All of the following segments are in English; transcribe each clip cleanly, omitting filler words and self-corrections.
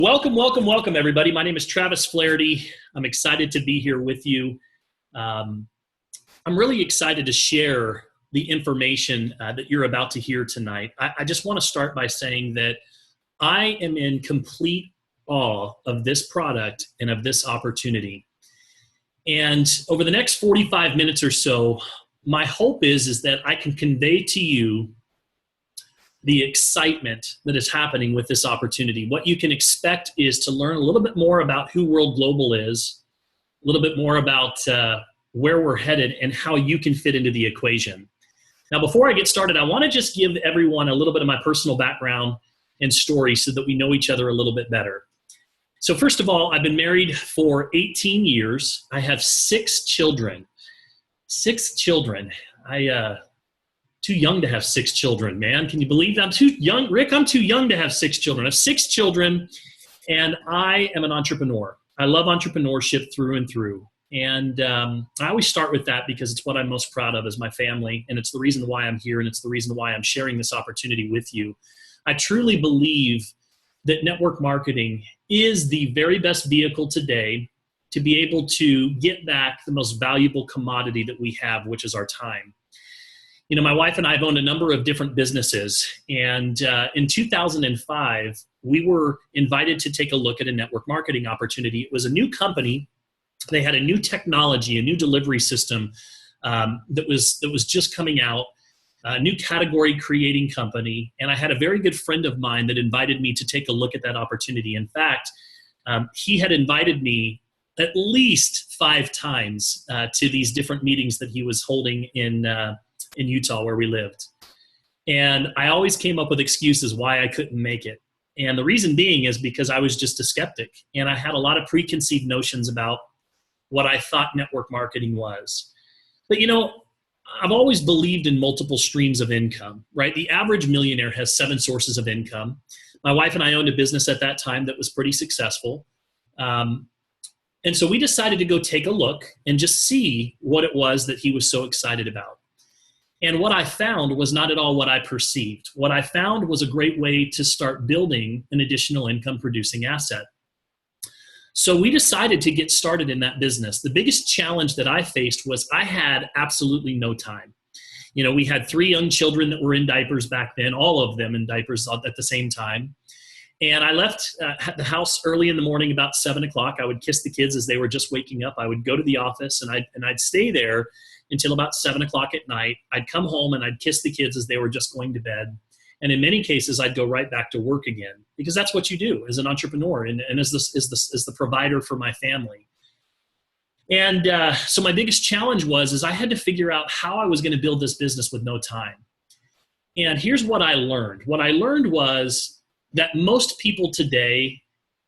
Welcome, welcome, welcome, everybody. My name is Travis Flaherty. I'm excited to be here with you. I'm really excited to share the information that you're about to hear tonight. I just want to start by saying that I am in complete awe of this product and of this opportunity. And over the next 45 minutes or so, my hope is that I can convey to you the excitement that is happening with this opportunity. What you can expect is to learn a little bit more about who World Global is, a little bit more about where we're headed and how you can fit into the equation. Now, before I get started, I want to just give everyone a little bit of my personal background and story so that we know each other a little bit better. So first of all, I've been married for 18 years. I have 6 children. 6 children. Too young to have 6 children, man. Can you believe that? I'm too young. Rick, I'm too young to have 6 children. I have 6 children, and I am an entrepreneur. I love entrepreneurship through and through. And I always start with that because it's what I'm most proud of is my family, and it's the reason why I'm here, and it's the reason why I'm sharing this opportunity with you. I truly believe that network marketing is the very best vehicle today to be able to get back the most valuable commodity that we have, which is our time. You know, my wife and I have owned a number of different businesses, and in 2005, we were invited to take a look at a network marketing opportunity. It was a new company. They had a new technology, a new delivery system that was just coming out, a new category creating company, and I had a very good friend of mine that invited me to take a look at that opportunity. In fact, he had invited me at least 5 times to these different meetings that he was holding in Utah where we lived. And I always came up with excuses why I couldn't make it. And the reason being is because I was just a skeptic. And I had a lot of preconceived notions about what I thought network marketing was. But you know, I've always believed in multiple streams of income, right? The average millionaire has 7 sources of income. My wife and I owned a business at that time that was pretty successful. And so we decided to go take a look and just see what it was that he was so excited about. And what I found was not at all what I perceived. What I found was a great way to start building an additional income producing asset. So we decided to get started in that business. The biggest challenge that I faced was I had absolutely no time. You know, we had 3 young children that were in diapers back then, all of them in diapers at the same time. And I left the house early in the morning, about 7 o'clock. I would kiss the kids as they were just waking up. I would go to the office and I'd stay there until about 7 o'clock at night. I'd come home and I'd kiss the kids as they were just going to bed. And in many cases, I'd go right back to work again because that's what you do as an entrepreneur and as the provider for my family. And so my biggest challenge is I had to figure out how I was going to build this business with no time. And here's what I learned. What I learned was that most people today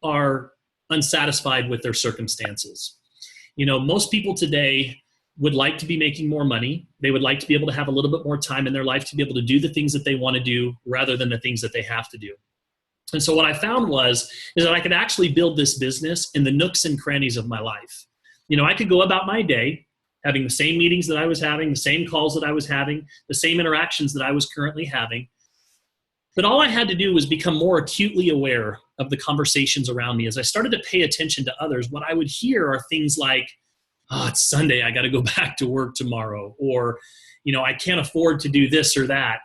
are unsatisfied with their circumstances. You know, most people today would like to be making more money. They would like to be able to have a little bit more time in their life to be able to do the things that they want to do rather than the things that they have to do. And so what I found is that I could actually build this business in the nooks and crannies of my life. You know, I could go about my day having the same meetings that I was having, the same calls that I was having, the same interactions that I was currently having. But all I had to do was become more acutely aware of the conversations around me. As I started to pay attention to others, what I would hear are things like, oh, it's Sunday, I got to go back to work tomorrow. Or, you know, I can't afford to do this or that.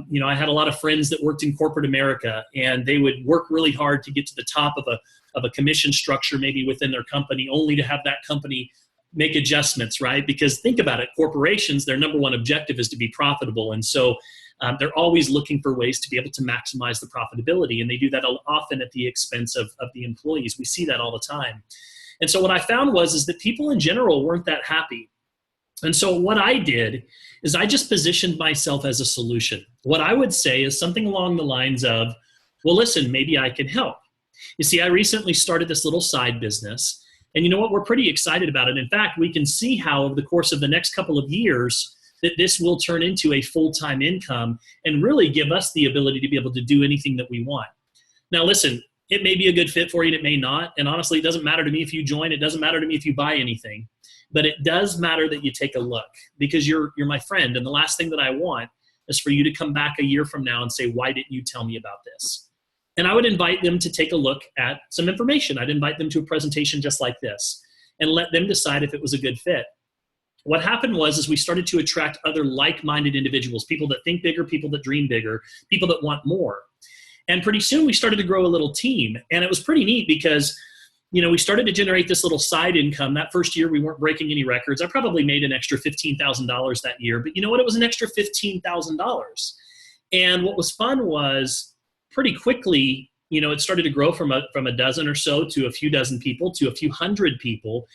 You know, I had a lot of friends that worked in corporate America, and they would work really hard to get to the top of a commission structure, maybe within their company, only to have that company make adjustments, right? Because think about it, corporations, their number one objective is to be profitable. And so they're always looking for ways to be able to maximize the profitability. And they do that often at the expense of the employees. We see that all the time. And so what I found is that people in general weren't that happy. And so what I did is I just positioned myself as a solution. What I would say is something along the lines of, well, listen, maybe I can help. You see, I recently started this little side business. And you know what? We're pretty excited about it. In fact, we can see how over the course of the next couple of years that this will turn into a full-time income and really give us the ability to be able to do anything that we want. Now, listen, it may be a good fit for you and it may not. And honestly, it doesn't matter to me if you join. It doesn't matter to me if you buy anything. But it does matter that you take a look because you're my friend. And the last thing that I want is for you to come back a year from now and say, why didn't you tell me about this? And I would invite them to take a look at some information. I'd invite them to a presentation just like this and let them decide if it was a good fit. What happened was is we started to attract other like-minded individuals, people that think bigger, people that dream bigger, people that want more. And pretty soon we started to grow a little team. And it was pretty neat because, we started to generate this little side income. That first year we weren't breaking any records. I probably made an extra $15,000 that year, but you know what? It was an extra $15,000. And what was fun was pretty quickly, it started to grow from a dozen or so to a few dozen people to a few hundred people.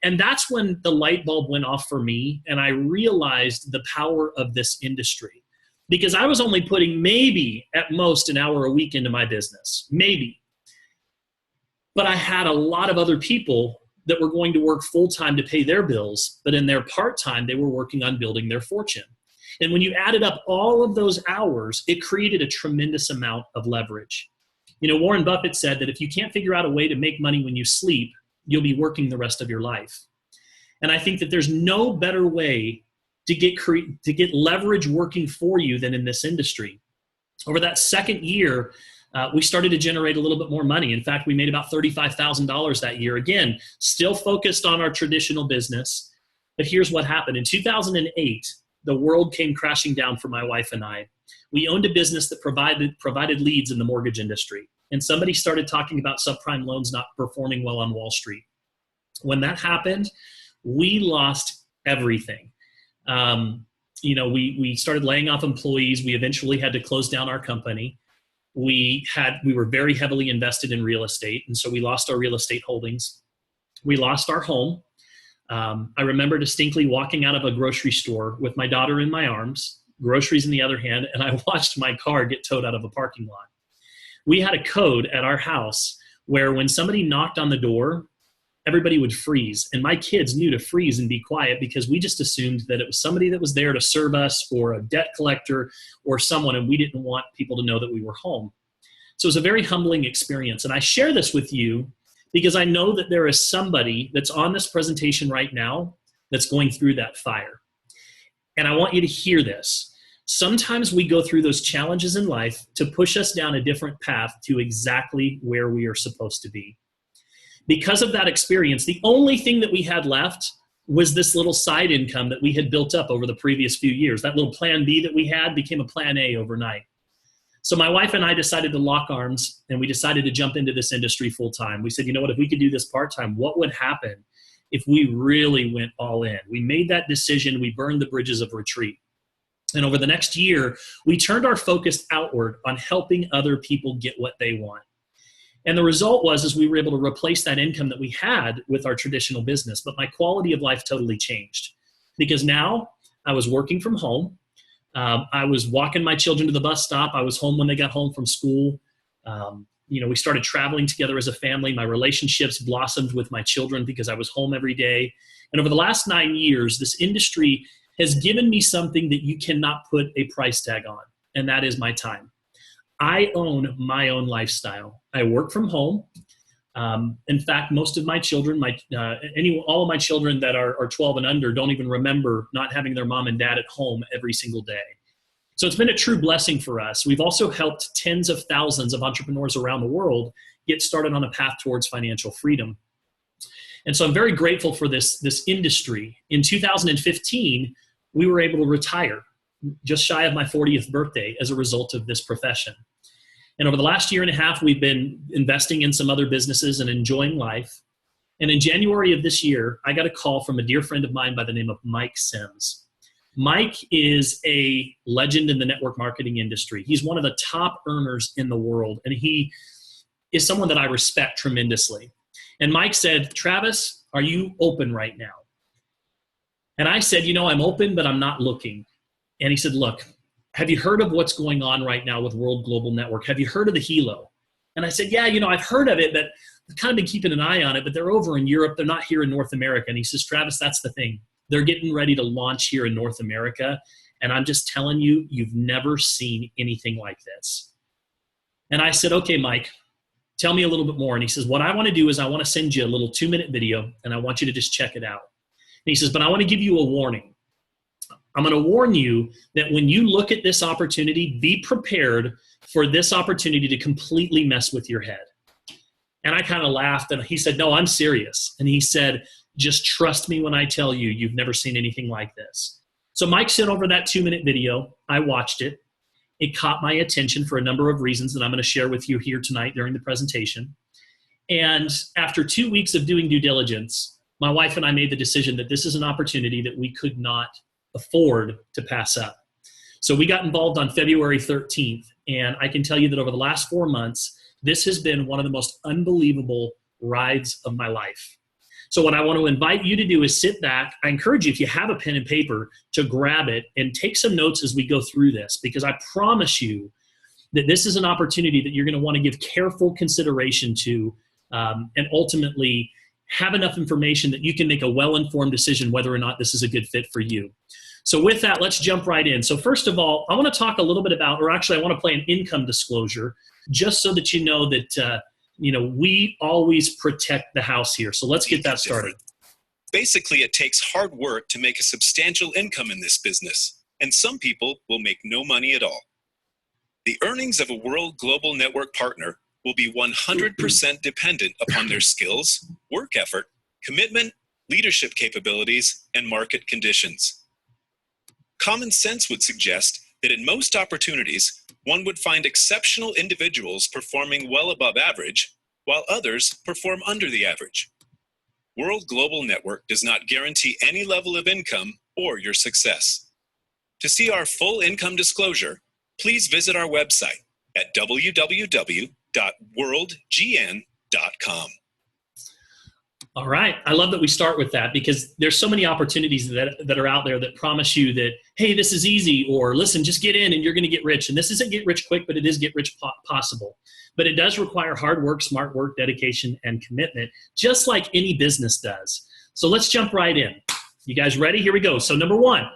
And that's when the light bulb went off for me, and I realized the power of this industry. Because I was only putting maybe at most an hour a week into my business, maybe. But I had a lot of other people that were going to work full-time to pay their bills, but in their part-time, they were working on building their fortune. And when you added up all of those hours, it created a tremendous amount of leverage. Warren Buffett said that if you can't figure out a way to make money when you sleep, you'll be working the rest of your life. And I think that there's no better way to get leverage working for you than in this industry. Over that second year, we started to generate a little bit more money. In fact, we made about $35,000 that year. Again, still focused on our traditional business. But here's what happened. In 2008, the world came crashing down for my wife and I. We owned a business that provided leads in the mortgage industry. And somebody started talking about subprime loans not performing well on Wall Street. When that happened, we lost everything. We started laying off employees. We eventually had to close down our company. We were very heavily invested in real estate, and so we lost our real estate holdings. We lost our home. I remember distinctly walking out of a grocery store with my daughter in my arms, groceries in the other hand, and I watched my car get towed out of a parking lot. We had a code at our house where when somebody knocked on the door, everybody would freeze. And my kids knew to freeze and be quiet because we just assumed that it was somebody that was there to serve us or a debt collector or someone, and we didn't want people to know that we were home. So it was a very humbling experience. And I share this with you because I know that there is somebody that's on this presentation right now that's going through that fire. And I want you to hear this. Sometimes we go through those challenges in life to push us down a different path to exactly where we are supposed to be. Because of that experience, the only thing that we had left was this little side income that we had built up over the previous few years. That little plan B that we had became a plan A overnight. So my wife and I decided to lock arms, and we decided to jump into this industry full time. We said, you know what, if we could do this part-time, what would happen if we really went all in? We made that decision. We burned the bridges of retreat. And over the next year, we turned our focus outward on helping other people get what they want. And the result was we were able to replace that income that we had with our traditional business. But my quality of life totally changed because now I was working from home. I was walking my children to the bus stop. I was home when they got home from school. We started traveling together as a family. My relationships blossomed with my children because I was home every day. And over the last 9 years, this industry has given me something that you cannot put a price tag on, and that is my time. I own my own lifestyle. I work from home. In fact, most of my children, all of my children that are 12 and under don't even remember not having their mom and dad at home every single day. So it's been a true blessing for us. We've also helped tens of thousands of entrepreneurs around the world get started on a path towards financial freedom. And so I'm very grateful for this industry. In 2015, we were able to retire just shy of my 40th birthday as a result of this profession. And over the last year and a half, we've been investing in some other businesses and enjoying life. And in January of this year, I got a call from a dear friend of mine by the name of Mike Sims. Mike is a legend in the network marketing industry. He's one of the top earners in the world, and he is someone that I respect tremendously. And Mike said, Travis, are you open right now? And I said, I'm open, but I'm not looking. And he said, look, have you heard of what's going on right now with World Global Network? Have you heard of the Hilo? And I said, yeah, I've heard of it, but I've kind of been keeping an eye on it, but they're over in Europe. They're not here in North America. And he says, Travis, that's the thing. They're getting ready to launch here in North America. And I'm just telling you, you've never seen anything like this. And I said, okay, Mike, tell me a little bit more. And he says, what I want to do is I want to send you a little 2-minute video, and I want you to just check it out. And he says, but I want to give you a warning. I'm going to warn you that when you look at this opportunity, be prepared for this opportunity to completely mess with your head. And I kind of laughed, and he said, no, I'm serious. And he said, just trust me when I tell you, you've never seen anything like this. So Mike sent over that 2-minute video. I watched it. It caught my attention for a number of reasons that I'm going to share with you here tonight during the presentation. And after 2 weeks of doing due diligence, my wife and I made the decision that this is an opportunity that we could not afford to pass up. So we got involved on February 13th, and I can tell you that over the last 4 months, this has been one of the most unbelievable rides of my life. So what I want to invite you to do is sit back. I encourage you, if you have a pen and paper, to grab it and take some notes as we go through this, because I promise you that this is an opportunity that you're going to want to give careful consideration to, and ultimately have enough information that you can make a well-informed decision whether or not this is a good fit for you. So with that, let's jump right in. So first of all, I want to talk a little bit about, or actually I want to play an income disclosure, just so that you know that we always protect the house here. So let's get that started. Basically, it takes hard work to make a substantial income in this business, and some people will make no money at all. The earnings of a World Global Network partner will be 100% dependent upon their skills, work effort, commitment, leadership capabilities, and market conditions. Common sense would suggest that in most opportunities, one would find exceptional individuals performing well above average, while others perform under the average. World Global Network does not guarantee any level of income or your success. To see our full income disclosure, please visit our website at www.worldgn.com. All right. I love that we start with that, because there's so many opportunities that are out there that promise you that, hey, this is easy, or listen, just get in and you're going to get rich. And this isn't get rich quick, but it is get rich possible. But it does require hard work, smart work, dedication, and commitment, just like any business does. So let's jump right in. You guys ready? Here we go. So number one,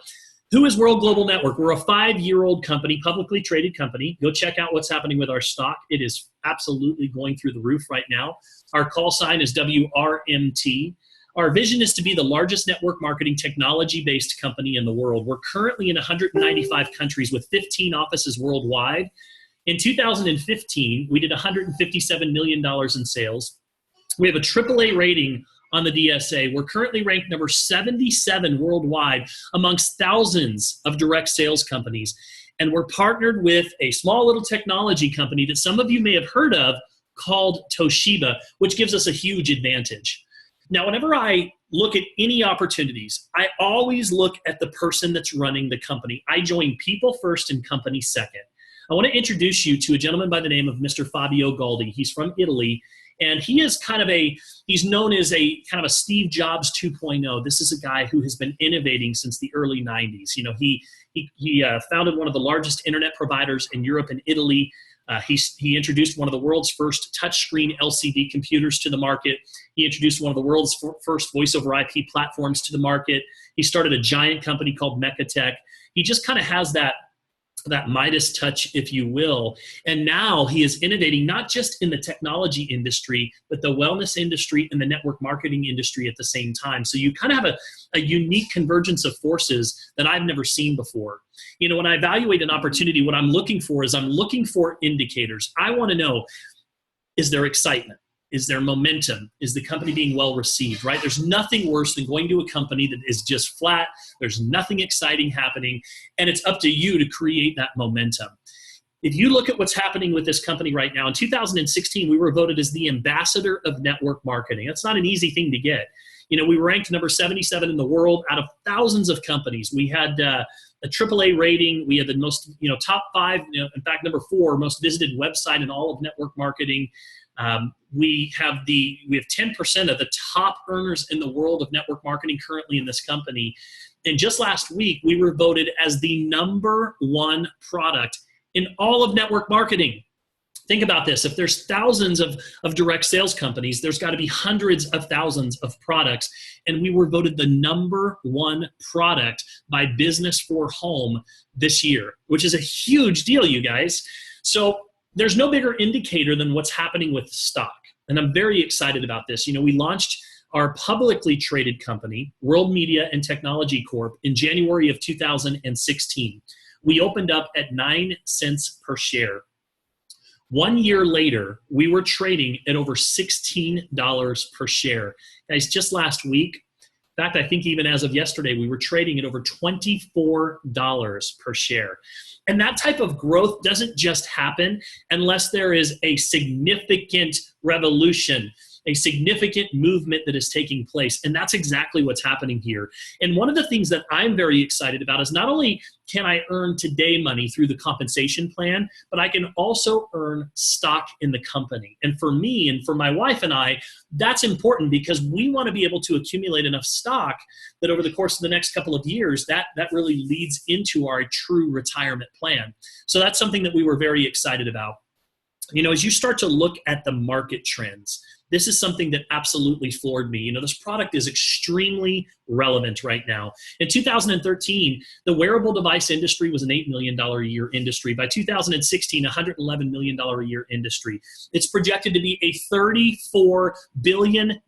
who is World Global Network? We're a 5-year-old company, publicly traded company. Go check out what's happening with our stock. It is absolutely going through the roof right now. Our call sign is WRMT. Our vision is to be the largest network marketing technology-based company in the world. We're currently in 195 countries with 15 offices worldwide. In 2015, we did $157 million in sales. We have a AAA rating on the DSA. We're currently ranked number 77 worldwide amongst thousands of direct sales companies. And we're partnered with a small little technology company that some of you may have heard of called Toshiba, which gives us a huge advantage. Now, whenever I look at any opportunities, I always look at the person that's running the company. I join people first and company second. I want to introduce you to a gentleman by the name of Mr. Fabio Galdi. He's from Italy. And he is he's known as a kind of a Steve Jobs 2.0. This is a guy who has been innovating since the early 90s. You know, he founded one of the largest internet providers in Europe and Italy. He introduced one of the world's first touchscreen LCD computers to the market. He introduced one of the world's first voice over IP platforms to the market. He started a giant company called Mechatech. He just kind of has that Midas touch, if you will. And now he is innovating not just in the technology industry, but the wellness industry and the network marketing industry at the same time. So you kind of have a unique convergence of forces that I've never seen before. You know, when I evaluate an opportunity, what I'm looking for indicators. I want to know, is there excitement? Is there momentum? Is the company being well received, right? There's nothing worse than going to a company that is just flat. There's nothing exciting happening, and it's up to you to create that momentum. If you look at what's happening with this company right now, in 2016, we were voted as the ambassador of network marketing. That's not an easy thing to get. You know, we were ranked number 77 in the world out of thousands of companies. We had a AAA rating. We had the most, top 5, in fact, number 4 most visited website in all of network marketing. We have 10% of the top earners in the world of network marketing currently in this company. And just last week, we were voted as the number 1 product in all of network marketing. Think about this. If there's thousands of direct sales companies, there's got to be hundreds of thousands of products. And we were voted the number 1 product by Business for Home this year, which is a huge deal, you guys. So there's no bigger indicator than what's happening with stock. And I'm very excited about this. You know, we launched our publicly traded company, World Media and Technology Corp., in January of 2016. We opened up at 9 cents per share. 1 year later, we were trading at over $16 per share. Guys, just last week, in fact, I think even as of yesterday, we were trading at over $24 per share. And that type of growth doesn't just happen unless there is a significant revolution, a significant movement that is taking place. And that's exactly what's happening here. And one of the things that I'm very excited about is not only can I earn today money through the compensation plan, but I can also earn stock in the company. And for me and for my wife and I, that's important because we want to be able to accumulate enough stock that over the course of the next couple of years, that really leads into our true retirement plan. So that's something that we were very excited about. You know, as you start to look at the market trends, this is something that absolutely floored me. You know, this product is extremely relevant right now. In 2013, the wearable device industry was an $8 million a year industry. By 2016, $111 million a year industry. It's projected to be a $34 billion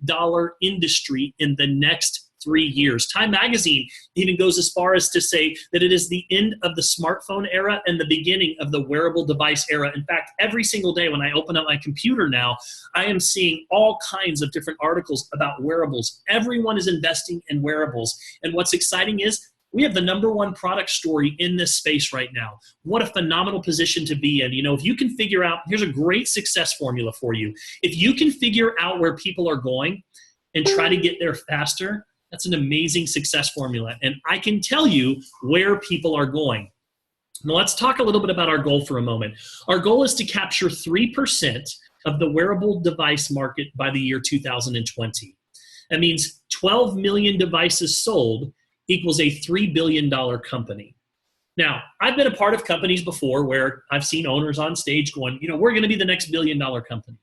industry in the next 3 years. Time Magazine even goes as far as to say that it is the end of the smartphone era and the beginning of the wearable device era. In fact, every single day when I open up my computer now, I am seeing all kinds of different articles about wearables. Everyone is investing in wearables. And what's exciting is we have the #1 product story in this space right now. What a phenomenal position to be in. You know, if you can figure out, here's a great success formula for you. If you can figure out where people are going and try to get there faster, that's an amazing success formula. And I can tell you where people are going. Now let's talk a little bit about our goal for a moment. Our goal is to capture 3% of the wearable device market by the year 2020. That means 12 million devices sold equals a $3 billion company. Now, I've been a part of companies before where I've seen owners on stage going, you know, we're going to be the next $1 billion company.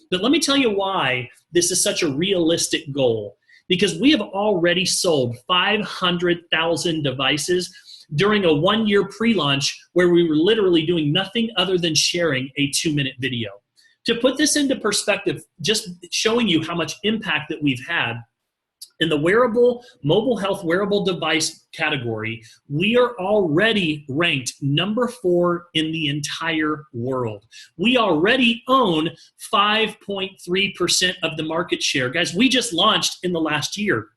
But let me tell you why this is such a realistic goal. Because we have already sold 500,000 devices during a 1-year pre-launch where we were literally doing nothing other than sharing a 2-minute video. To put this into perspective, just showing you how much impact that we've had, in the wearable, mobile health wearable device category, we are already ranked #4 in the entire world. We already own 5.3% of the market share. Guys, we just launched in the last year.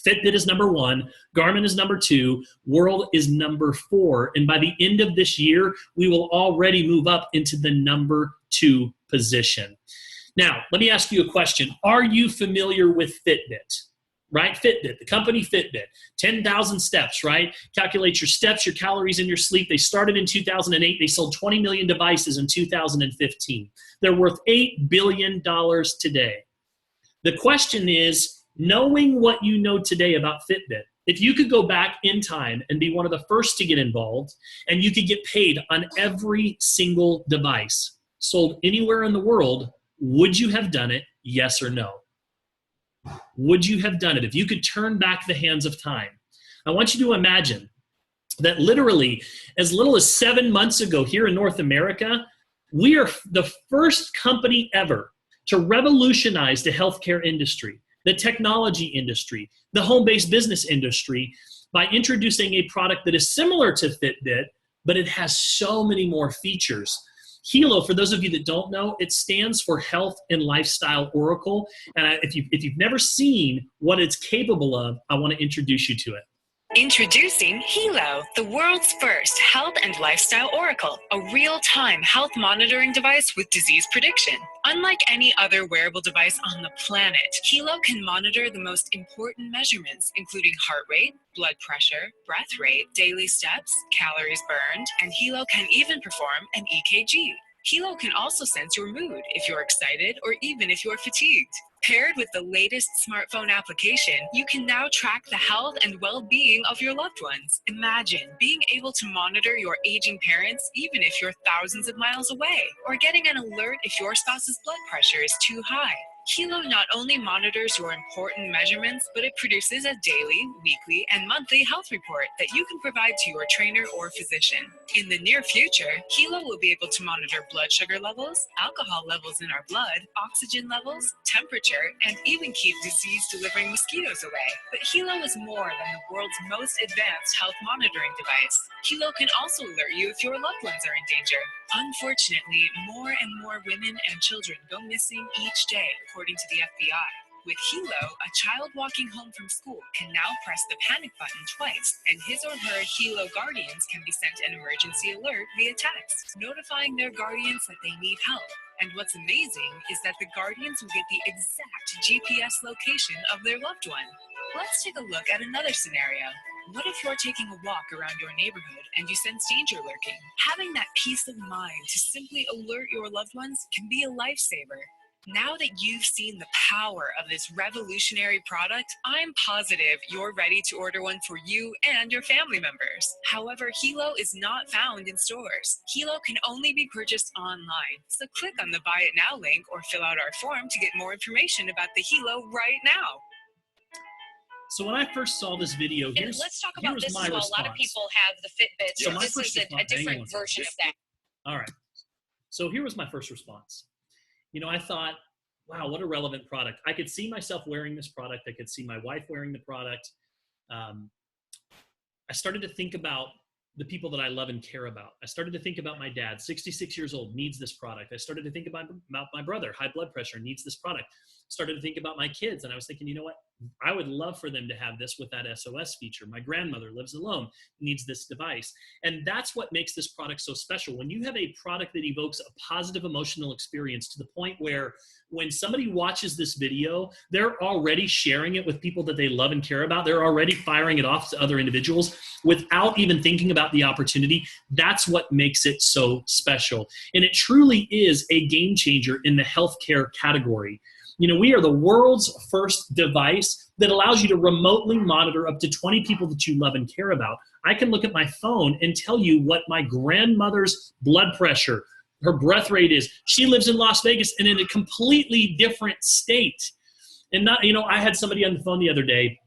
Fitbit is #1, Garmin is #2, World is #4. And by the end of this year, we will already move up into the #2 position. Now, let me ask you a question. Are you familiar with Fitbit? Right? Fitbit, the company Fitbit, 10,000 steps, right? Calculate your steps, your calories, and your sleep. They started in 2008. They sold 20 million devices in 2015. They're worth $8 billion today. The question is, knowing what you know today about Fitbit, if you could go back in time and be one of the first to get involved, and you could get paid on every single device sold anywhere in the world, would you have done it? Yes or no? Would you have done it if you could turn back the hands of time? I want you to imagine that literally as little as 7 months ago here in North America, we are the first company ever to revolutionize the healthcare industry, the technology industry, the home-based business industry by introducing a product that is similar to Fitbit, but it has so many more features. HELO, for those of you that don't know, it stands for Health and Lifestyle Oracle. And if you've never seen what it's capable of, I want to introduce you to it. Introducing HELO, the world's first health and lifestyle oracle, a real-time health monitoring device with disease prediction. Unlike any other wearable device on the planet, HELO can monitor the most important measurements, including heart rate, blood pressure, breath rate, daily steps, calories burned, and HELO can even perform an EKG. HELO can also sense your mood if you're excited or even if you're fatigued. Paired with the latest smartphone application, you can now track the health and well-being of your loved ones. Imagine being able to monitor your aging parents even if you're thousands of miles away, or getting an alert if your spouse's blood pressure is too high. Hilo not only monitors your important measurements, but it produces a daily, weekly, and monthly health report that you can provide to your trainer or physician. In the near future, Hilo will be able to monitor blood sugar levels, alcohol levels in our blood, oxygen levels, temperature, and even keep disease-delivering mosquitoes away. But Hilo is more than the world's most advanced health monitoring device. Hilo can also alert you if your loved ones are in danger. Unfortunately, more and more women and children go missing each day, according to the FBI. With Hilo, a child walking home from school can now press the panic button twice, and his or her Hilo guardians can be sent an emergency alert via text, notifying their guardians that they need help. And what's amazing is that the guardians will get the exact GPS location of their loved one. Let's take a look at another scenario. What if you're taking a walk around your neighborhood and you sense danger lurking? Having that peace of mind to simply alert your loved ones can be a lifesaver. Now that you've seen the power of this revolutionary product, I'm positive you're ready to order one for you and your family members. However, Hilo is not found in stores. Hilo can only be purchased online. So click on the Buy It Now link or fill out our form to get more information about the Hilo right now. So when I first saw this video, let's talk about this as well. Response. A lot of people have the Fitbit, so this is a different version of that. All right. So here was my first response. You know, I thought, wow, what a relevant product. I could see myself wearing this product. I could see my wife wearing the product. I started to think about the people that I love and care about. I started to think about my dad, 66 years old, needs this product. I started to think about my brother, high blood pressure, needs this product. Started to think about my kids, and I was thinking, you know what? I would love for them to have this with that SOS feature. My grandmother lives alone, needs this device. And that's what makes this product so special. When you have a product that evokes a positive emotional experience to the point where when somebody watches this video, they're already sharing it with people that they love and care about. They're already firing it off to other individuals without even thinking about the opportunity. That's what makes it so special. And it truly is a game changer in the healthcare category. You know, we are the world's first device that allows you to remotely monitor up to 20 people that you love and care about. I can look at my phone and tell you what my grandmother's blood pressure, her breath rate is. She lives in Las Vegas and in a completely different state. And not, you know, I had somebody on the phone the other day,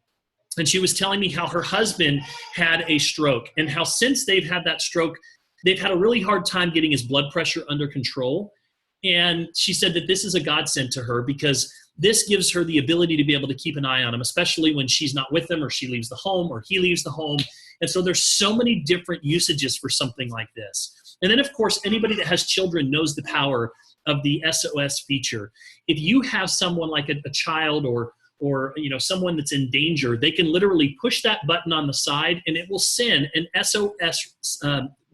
and she was telling me how her husband had a stroke and how since they've had that stroke, they've had a really hard time getting his blood pressure under control. And she said that this is a godsend to her because this gives her the ability to be able to keep an eye on him, especially when she's not with them or she leaves the home or he leaves the home. And so there's so many different usages for something like this. And then, of course, anybody that has children knows the power of the SOS feature. If you have someone like a child or you know, someone that's in danger, they can literally push that button on the side and it will send an SOS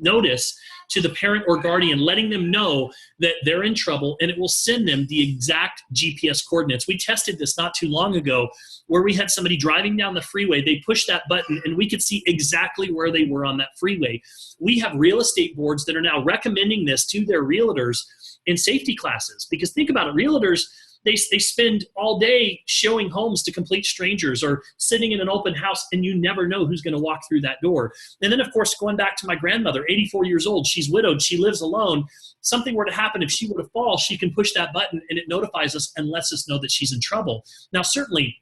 notice to the parent or guardian, letting them know that they're in trouble, and it will send them the exact GPS coordinates. We tested this not too long ago where we had somebody driving down the freeway. They pushed that button and we could see exactly where they were on that freeway. We have real estate boards that are now recommending this to their realtors in safety classes, because think about it, realtors, they spend all day showing homes to complete strangers or sitting in an open house, and you never know who's going to walk through that door. And then, of course, going back to my grandmother, 84 years old, she's widowed, she lives alone. Something were to happen, if she were to fall, she can push that button and it notifies us and lets us know that she's in trouble. Now, certainly,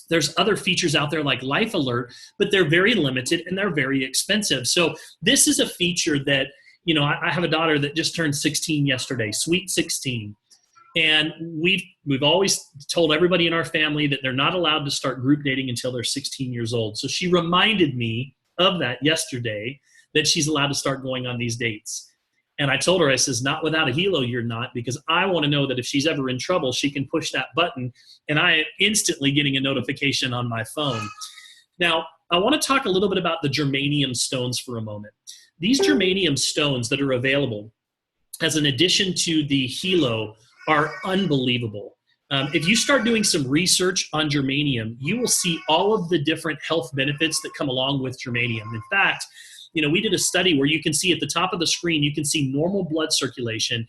there's other features out there like Life Alert, but they're very limited and they're very expensive. So this is a feature that, you know, I have a daughter that just turned 16 yesterday, sweet 16. And we've always told everybody in our family that they're not allowed to start group dating until they're 16 years old. So she reminded me of that yesterday, that she's allowed to start going on these dates. And I told her, I says, not without a Hilo, you're not, because I want to know that if she's ever in trouble, she can push that button and I am instantly getting a notification on my phone. Now, I want to talk a little bit about the germanium stones for a moment. These germanium stones that are available as an addition to the Hilo are unbelievable. If you start doing some research on germanium, you will see all of the different health benefits that come along with germanium. In fact, you know, we did a study where you can see at the top of the screen, you can see normal blood circulation,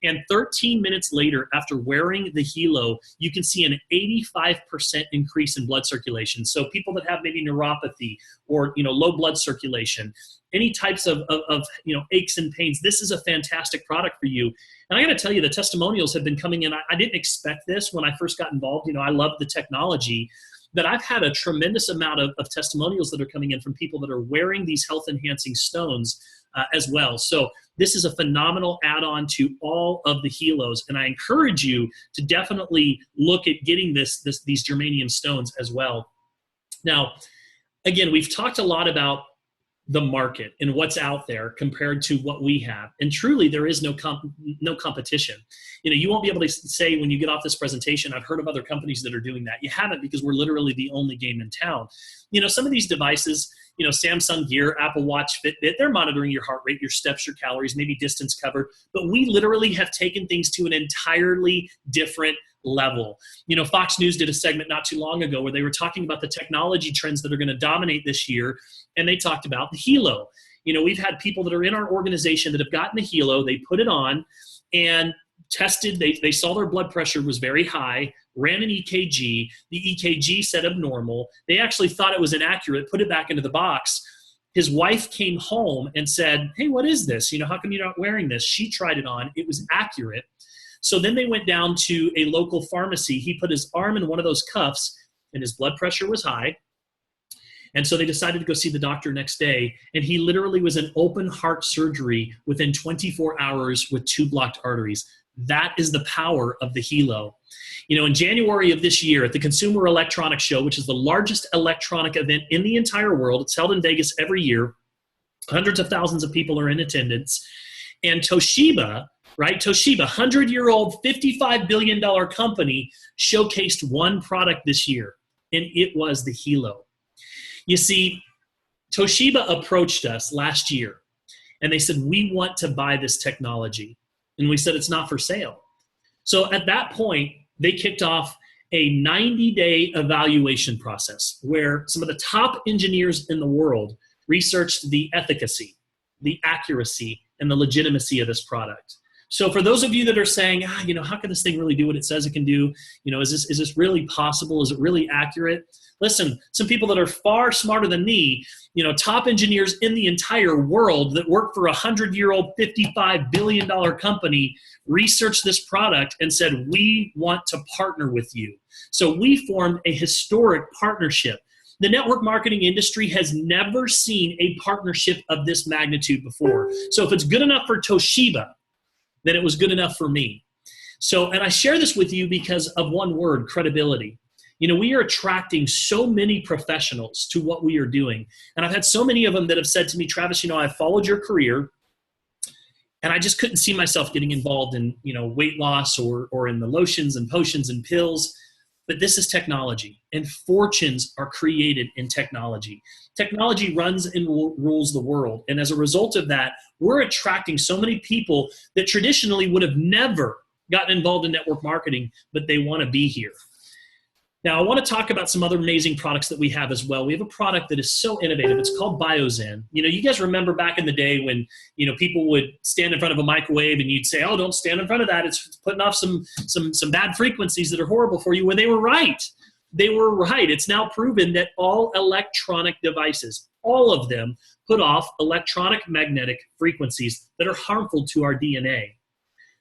And 13 minutes later, after wearing the Helo, you can see an 85% increase in blood circulation. So people that have maybe neuropathy or low blood circulation, any types of aches and pains, this is a fantastic product for you. And I got to tell you, the testimonials have been coming in. I didn't expect this when I first got involved. I love the technology, but I've had a tremendous amount of testimonials that are coming in from people that are wearing these health-enhancing stones as well. So this is a phenomenal add-on to all of the Helos, and I encourage you to definitely look at getting these germanium stones as well. Now, again, we've talked a lot about the market and what's out there compared to what we have, and truly there is no competition. You won't be able to say when you get off this presentation, I've heard of other companies that are doing that. You haven't, because we're literally the only game in town. Some of these devices, Samsung Gear, Apple Watch, Fitbit, they're monitoring your heart rate, your steps, your calories, maybe distance covered, but we literally have taken things to an entirely different level. Fox News did a segment not too long ago where they were talking about the technology trends that are going to dominate this year, and they talked about the Helo. We've had people that are in our organization that have gotten the Helo, they put it on and tested, they saw their blood pressure was very high, ran an EKG, the EKG said abnormal, they actually thought it was inaccurate, put it back into the box. His wife came home and said, hey, what is this? How come you're not wearing this? She tried it on, it was accurate. So then they went down to a local pharmacy. He put his arm in one of those cuffs and his blood pressure was high. And so they decided to go see the doctor next day. And he literally was in open heart surgery within 24 hours with 2 blocked arteries. That is the power of the Helo. In January of this year at the Consumer Electronics Show, which is the largest electronic event in the entire world, it's held in Vegas every year. Hundreds of thousands of people are in attendance. And Toshiba, 100-year-old, $55 billion company, showcased one product this year, and it was the Helo. You see, Toshiba approached us last year, and they said, we want to buy this technology. And we said, it's not for sale. So at that point, they kicked off a 90-day evaluation process where some of the top engineers in the world researched the efficacy, the accuracy, and the legitimacy of this product. So for those of you that are saying, how can this thing really do what it says it can do? Is this really possible? Is it really accurate? Listen, some people that are far smarter than me, top engineers in the entire world that work for a 100-year-old, $55 billion company, researched this product and said, we want to partner with you. So we formed a historic partnership. The network marketing industry has never seen a partnership of this magnitude before. So if it's good enough for Toshiba, then it was good enough for me. So, and I share this with you because of one word, credibility. We are attracting so many professionals to what we are doing. And I've had so many of them that have said to me, Travis, I've followed your career and I just couldn't see myself getting involved in, weight loss or in the lotions and potions and pills. But this is technology, and fortunes are created in technology. Technology runs and rules the world. And as a result of that, we're attracting so many people that traditionally would have never gotten involved in network marketing, but they want to be here. Now, I want to talk about some other amazing products that we have as well. We have a product that is so innovative. It's called BioZen. You guys remember back in the day when, people would stand in front of a microwave and you'd say, oh, don't stand in front of that. It's putting off some bad frequencies that are horrible for you. Well, they were right. They were right. It's now proven that all electronic devices, all of them, put off electronic magnetic frequencies that are harmful to our DNA.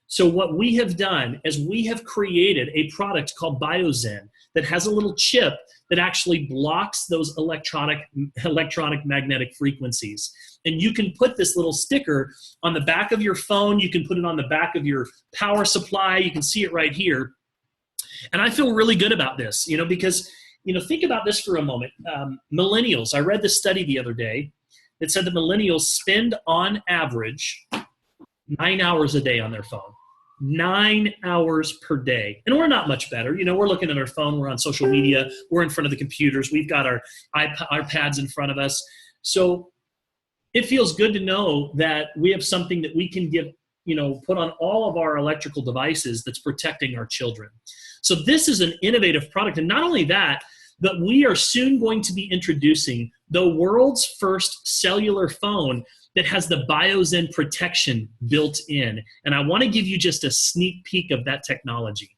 So what we have done is we have created a product called BioZen that has a little chip that actually blocks those electronic magnetic frequencies. And you can put this little sticker on the back of your phone. You can put it on the back of your power supply. You can see it right here. And I feel really good about this, because, think about this for a moment. Millennials, I read this study the other day that said that millennials spend on average 9 hours a day on their phone. 9 hours per day. And we're not much better. We're looking at our phone. We're on social media. We're in front of the computers. We've got our iPads in front of us. So it feels good to know that we have something that we can give, put on all of our electrical devices that's protecting our children. So this is an innovative product. And not only that, But we are soon going to be introducing the world's first cellular phone that has the BioZen protection built in. And I want to give you just a sneak peek of that technology.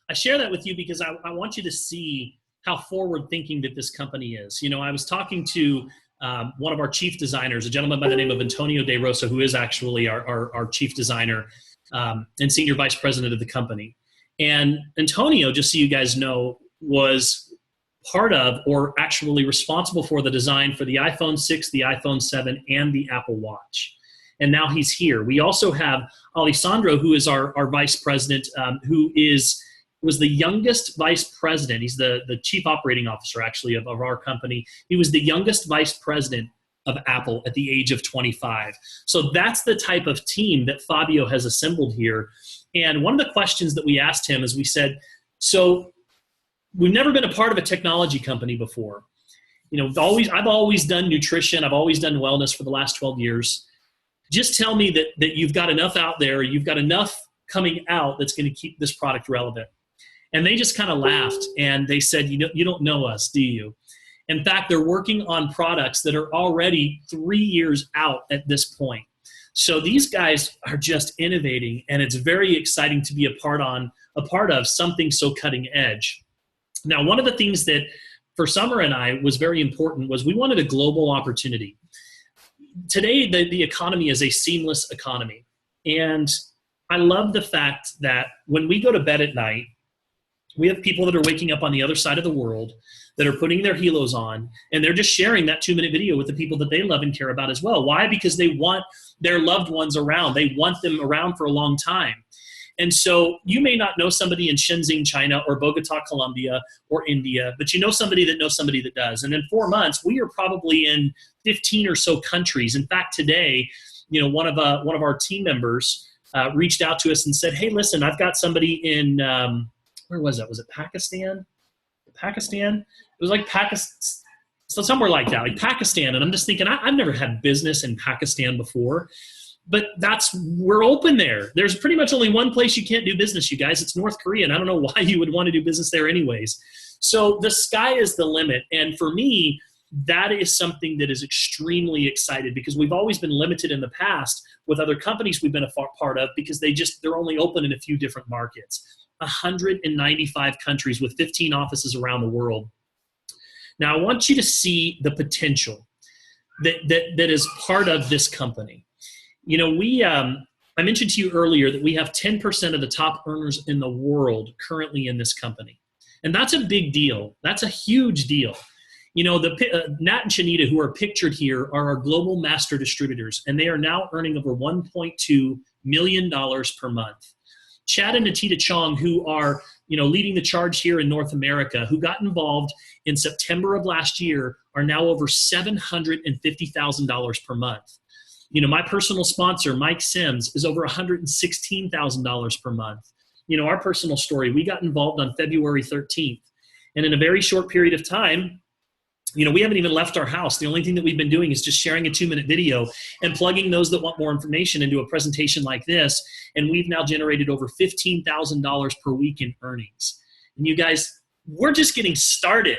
I share that with you because I want you to see how forward-thinking that this company is. You know, I was talking to one of our chief designers, a gentleman by the name of Antonio De Rosa, who is actually our chief designer and senior vice president of the company. And Antonio, just so you guys know, was part of or actually responsible for the design for the iPhone 6, the iPhone 7, and the Apple Watch. And now he's here. We also have Alessandro, who is our vice president, who was the youngest vice president. He's the chief operating officer, actually, of our company. He was the youngest vice president of Apple at the age of 25. So that's the type of team that Fabio has assembled here. And one of the questions that we asked him is, we said, so we've never been a part of a technology company before. You know, I've always done nutrition. I've always done wellness for the last 12 years. Just tell me that you've got enough out there, you've got enough coming out that's going to keep this product relevant. And they just kind of laughed and they said, you don't know us, do you? In fact, they're working on products that are already 3 years out at this point. So these guys are just innovating, and it's very exciting to be a part of something so cutting edge. Now, one of the things that for Summer and I was very important was we wanted a global opportunity. Today, the economy is a seamless economy. And I love the fact that when we go to bed at night, we have people that are waking up on the other side of the world that are putting their helos on, and they're just sharing that 2-minute video with the people that they love and care about as well. Why? Because they want their loved ones around. They want them around for a long time. And so you may not know somebody in Shenzhen, China, or Bogota, Colombia, or India, but you know somebody that does. And in 4 months, we are probably in 15 or so countries. In fact, today, you know, one of our team members reached out to us and said, "Hey, listen, I've got somebody in where was that? Was it Pakistan? Pakistan? It was like Pakistan, so somewhere like that, like Pakistan." And I'm just thinking, I've never had business in Pakistan before. But we're open there. There's pretty much only one place you can't do business, you guys. It's North Korea, and I don't know why you would want to do business there anyways. So the sky is the limit. And for me, that is something that is extremely exciting, because we've always been limited in the past with other companies we've been a part of, because they're only open in a few different markets. 195 countries with 15 offices around the world. Now, I want you to see the potential that is part of this company. You know, I mentioned to you earlier that we have 10% of the top earners in the world currently in this company. And that's a big deal. That's a huge deal. You know, Nat and Shanita, who are pictured here, are our global master distributors, and they are now earning over $1.2 million per month. Chad and Natita Chong, who are, you know, leading the charge here in North America, who got involved in September of last year, are now over $750,000 per month. You know, my personal sponsor, Mike Sims, is over $116,000 per month. You know, our personal story, we got involved on February 13th. And in a very short period of time, you know, we haven't even left our house. The only thing that we've been doing is just sharing a 2-minute video and plugging those that want more information into a presentation like this. And we've now generated over $15,000 per week in earnings. And you guys, we're just getting started.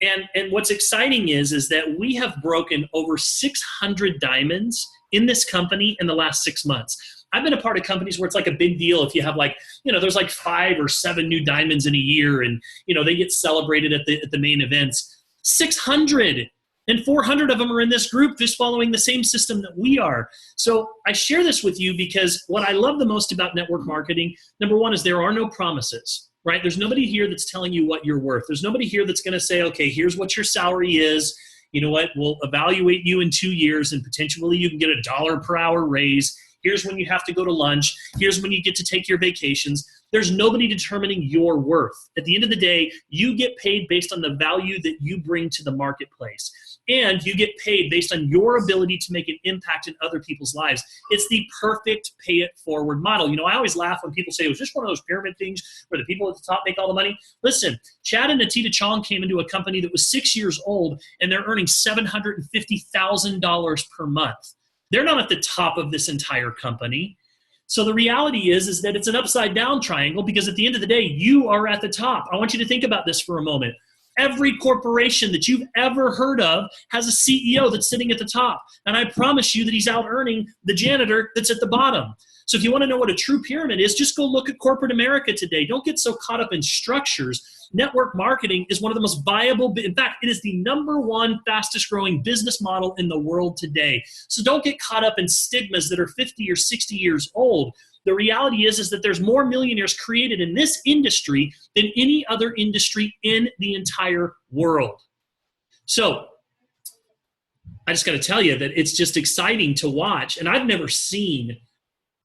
And what's exciting is that we have broken over 600 diamonds in this company in the last 6 months. I've been a part of companies where it's like a big deal if you have, like, you know, there's like 5 or 7 new diamonds in a year, and, you know, they get celebrated at the main events. 600, and 400 of them are in this group just following the same system that we are. So I share this with you because what I love the most about network marketing, number one, is there are no promises. right? There's nobody here that's telling you what you're worth. There's nobody here that's going to say, okay, here's what your salary is. You know what? We'll evaluate you in 2 years and potentially you can get $1 per hour raise. Here's when you have to go to lunch. Here's when you get to take your vacations. There's nobody determining your worth. At the end of the day, you get paid based on the value that you bring to the marketplace. And you get paid based on your ability to make an impact in other people's lives. It's the perfect pay it forward model. You know, I always laugh when people say, it was just one of those pyramid things where the people at the top make all the money. Listen, Chad and Natita Chong came into a company that was 6 years old and they're earning $750,000 per month. They're not at the top of this entire company. So the reality is that it's an upside down triangle because at the end of the day, you are at the top. I want you to think about this for a moment. Every corporation that you've ever heard of has a CEO that's sitting at the top. And I promise you that he's out earning the janitor that's at the bottom. So if you want to know what a true pyramid is, just go look at corporate America today. Don't get so caught up in structures. Network marketing is one of the most viable, in fact, it is the #1 fastest growing business model in the world today. So don't get caught up in stigmas that are 50 or 60 years old. The reality is that there's more millionaires created in this industry than any other industry in the entire world. So I just got to tell you that it's just exciting to watch. And I've never seen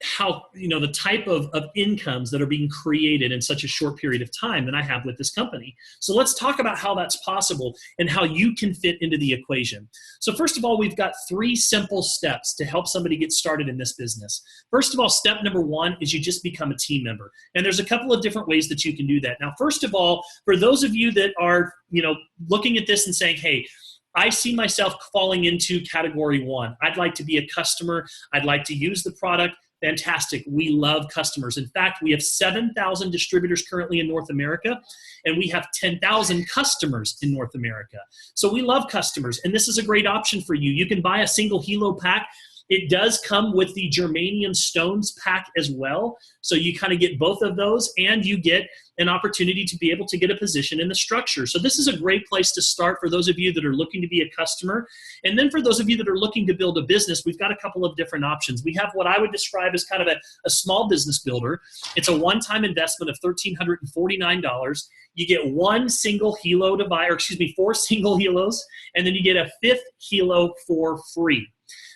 how, you know, the type of incomes that are being created in such a short period of time than I have with this company. So let's talk about how that's possible and how you can fit into the equation. So first of all, we've got 3 simple steps to help somebody get started in this business. First of all, step number 1 is you just become a team member. And there's a couple of different ways that you can do that. Now, first of all, for those of you that are, you know, looking at this and saying, hey, I see myself falling into category 1. I'd like to be a customer. I'd like to use the product. Fantastic. We love customers. In fact, we have 7,000 distributors currently in North America, and we have 10,000 customers in North America. So we love customers, and this is a great option for you. You can buy a single Helo pack. It does come with the germanium stones pack as well. So you kind of get both of those, and you get an opportunity to be able to get a position in the structure. So this is a great place to start for those of you that are looking to be a customer. And then for those of you that are looking to build a business, we've got a couple of different options. We have what I would describe as kind of a small business builder. It's a one-time investment of $1,349. You get 1 single Helo device, or excuse me, 4 single Helos, and then you get a 5th Helo for free.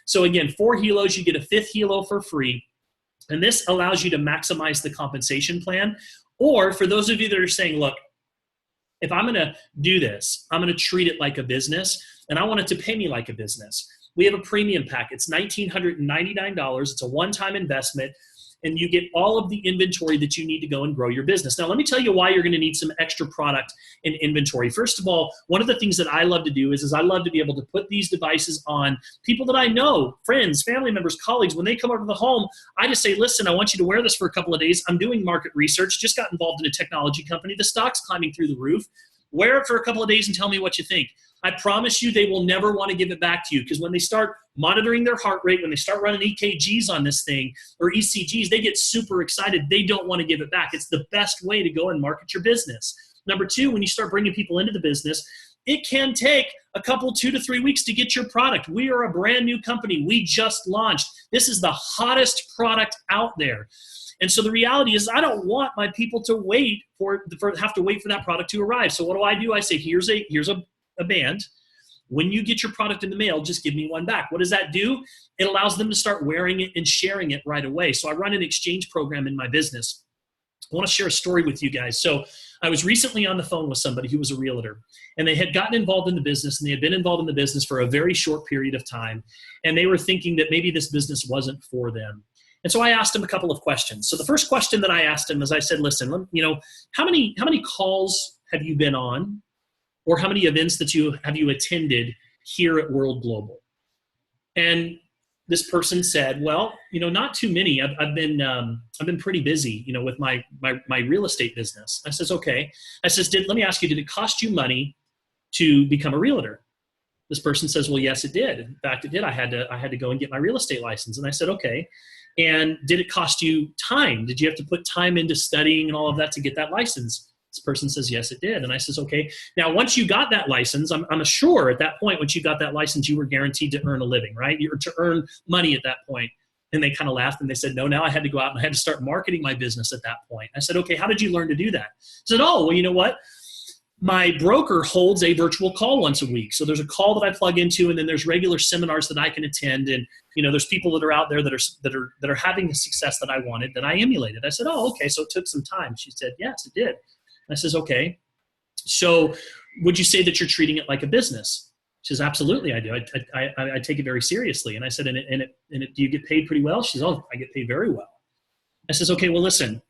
So again, 4 Helos, you get a 5th Helo for free. And this allows you to maximize the compensation plan. Or for those of you that are saying, look, if I'm going to do this, I'm going to treat it like a business, and I want it to pay me like a business. We have a premium pack. It's $1,999. It's a one-time investment, and you get all of the inventory that you need to go and grow your business. Now, let me tell you why you're going to need some extra product and inventory. First of all, one of the things that I love to do is I love to be able to put these devices on people that I know, friends, family members, colleagues. When they come over to the home, I just say, listen, I want you to wear this for a couple of days. I'm doing market research, just got involved in a technology company. The stock's climbing through the roof. Wear it for a couple of days and tell me what you think. I promise you they will never want to give it back to you, because when they start monitoring their heart rate, when they start running EKGs on this thing or ECGs, they get super excited. They don't want to give it back. It's the best way to go and market your business. Number 2, when you start bringing people into the business, it can take a couple, 2 to 3 weeks to get your product. We are a brand new company. We just launched. This is the hottest product out there. And so the reality is I don't want my people to have to wait for that product to arrive. So what do? I say, here's a band. When you get your product in the mail, just give me one back. What does that do? It allows them to start wearing it and sharing it right away. So I run an exchange program in my business. I want to share a story with you guys. So I was recently on the phone with somebody who was a realtor, and they had gotten involved in the business, and they had been involved in the business for a very short period of time. And they were thinking that maybe this business wasn't for them. And so I asked him a couple of questions. So the first question that I asked him is, I said, listen, you know, how many calls have you been on? Or how many events have you attended here at World Global? And this person said, well, you know, not too many. I've been pretty busy, you know, with my real estate business. I says, okay. I says, let me ask you, did it cost you money to become a realtor? This person says, well, yes, it did. In fact, it did. I had to go and get my real estate license. And I said, okay. And did it cost you time? Did you have to put time into studying and all of that to get that license? This person says, yes, it did. And I says, okay. Now, once you got that license, I'm sure at that point, once you got that license, you were guaranteed to earn a living, right? You were to earn money at that point. And they kind of laughed and they said, no, now I had to go out and I had to start marketing my business at that point. I said, okay, how did you learn to do that? I said, oh, well, you know what? My broker holds a virtual call once a week. So there's a call that I plug into, and then there's regular seminars that I can attend. And, there's people that are out there that are having the success that I wanted, that I emulated. I said, oh, okay. So it took some time. She said, yes, it did. And I says, okay. So would you say that you're treating it like a business? She says, absolutely, I do. I take it very seriously. And I said, do you get paid pretty well? She says, oh, I get paid very well. I says, okay, well, listen,